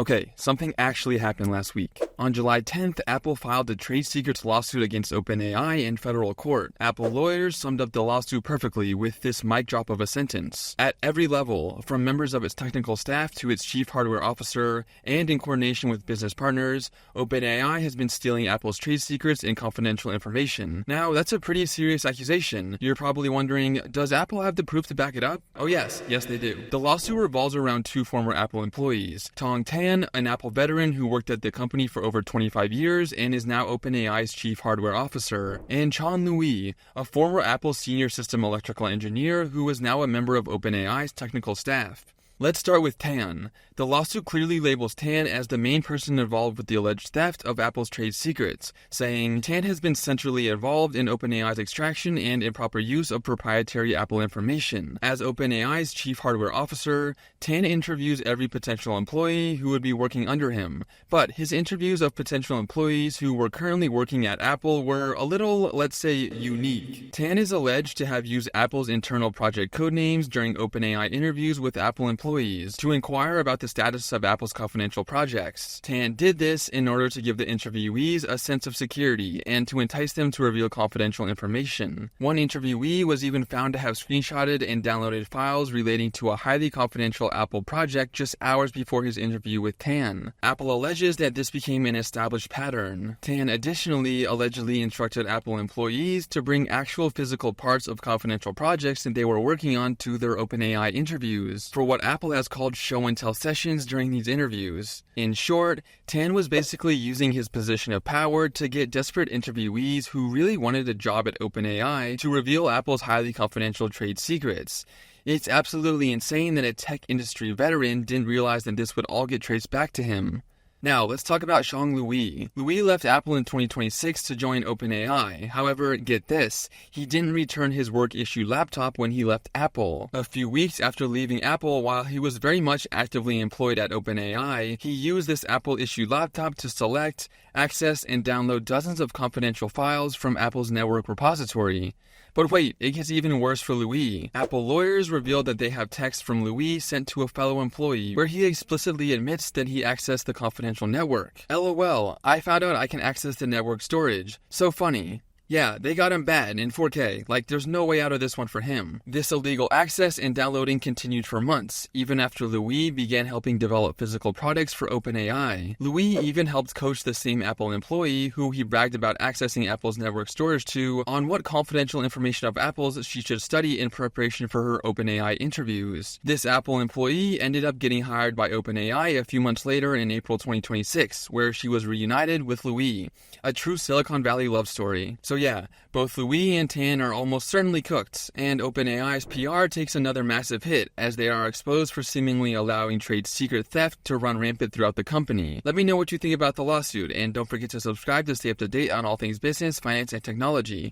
Okay, something actually happened last week. On July 10th, Apple filed a trade secrets lawsuit against OpenAI in federal court. Apple lawyers summed up the lawsuit perfectly with this mic drop of a sentence. At every level, from members of its technical staff to its chief hardware officer, and in coordination with business partners, OpenAI has been stealing Apple's trade secrets and confidential information. Now, that's a pretty serious accusation. You're probably wondering, does Apple have the proof to back it up? Oh yes they do. The lawsuit revolves around two former Apple employees, Tong Tan, an Apple veteran who worked at the company for over 25 years and is now OpenAI's chief hardware officer, and Chan Lui, a former Apple senior system electrical engineer who is now a member of OpenAI's technical staff. Let's start with Tan. The lawsuit clearly labels Tan as the main person involved with the alleged theft of Apple's trade secrets, saying Tan has been centrally involved in OpenAI's extraction and improper use of proprietary Apple information. As OpenAI's chief hardware officer, Tan interviews every potential employee who would be working under him, but his interviews of potential employees who were currently working at Apple were a little, let's say, unique. Tan is alleged to have used Apple's internal project codenames during OpenAI interviews with Apple employees to inquire about the status of Apple's confidential projects. Tan did this in order to give the interviewees a sense of security and to entice them to reveal confidential information. One interviewee was even found to have screenshotted and downloaded files relating to a highly confidential Apple project just hours before his interview with Tan. Apple alleges that this became an established pattern. Tan additionally allegedly instructed Apple employees to bring actual physical parts of confidential projects that they were working on to their OpenAI interviews for what Apple has called show-and-tell sessions during these interviews. In short, Tan was basically using his position of power to get desperate interviewees who really wanted a job at OpenAI to reveal Apple's highly confidential trade secrets. It's absolutely insane that a tech industry veteran didn't realize that this would all get traced back to him. Now, let's talk about Xiang Lui. Lui left Apple in 2026 to join OpenAI. However, get this, he didn't return his work-issued laptop when he left Apple. A few weeks after leaving Apple, while he was very much actively employed at OpenAI, he used this Apple-issued laptop to select, access, and download dozens of confidential files from Apple's network repository. But wait, it gets even worse for Lui. Apple lawyers revealed that they have texts from Lui sent to a fellow employee where he explicitly admits that he accessed the confidential network. LOL, I found out I can access the network storage. So funny. Yeah, they got him bad in 4K, like there's no way out of this one for him. This illegal access and downloading continued for months, even after Lui began helping develop physical products for OpenAI. Lui even helped coach the same Apple employee who he bragged about accessing Apple's network storage to on what confidential information of Apple's she should study in preparation for her OpenAI interviews. This Apple employee ended up getting hired by OpenAI a few months later in April 2026, where she was reunited with Lui. A true Silicon Valley love story. So yeah, both Lui and Tan are almost certainly cooked, and OpenAI's PR takes another massive hit as they are exposed for seemingly allowing trade secret theft to run rampant throughout the company. Let me know what you think about the lawsuit, and don't forget to subscribe to stay up to date on all things business, finance, and technology.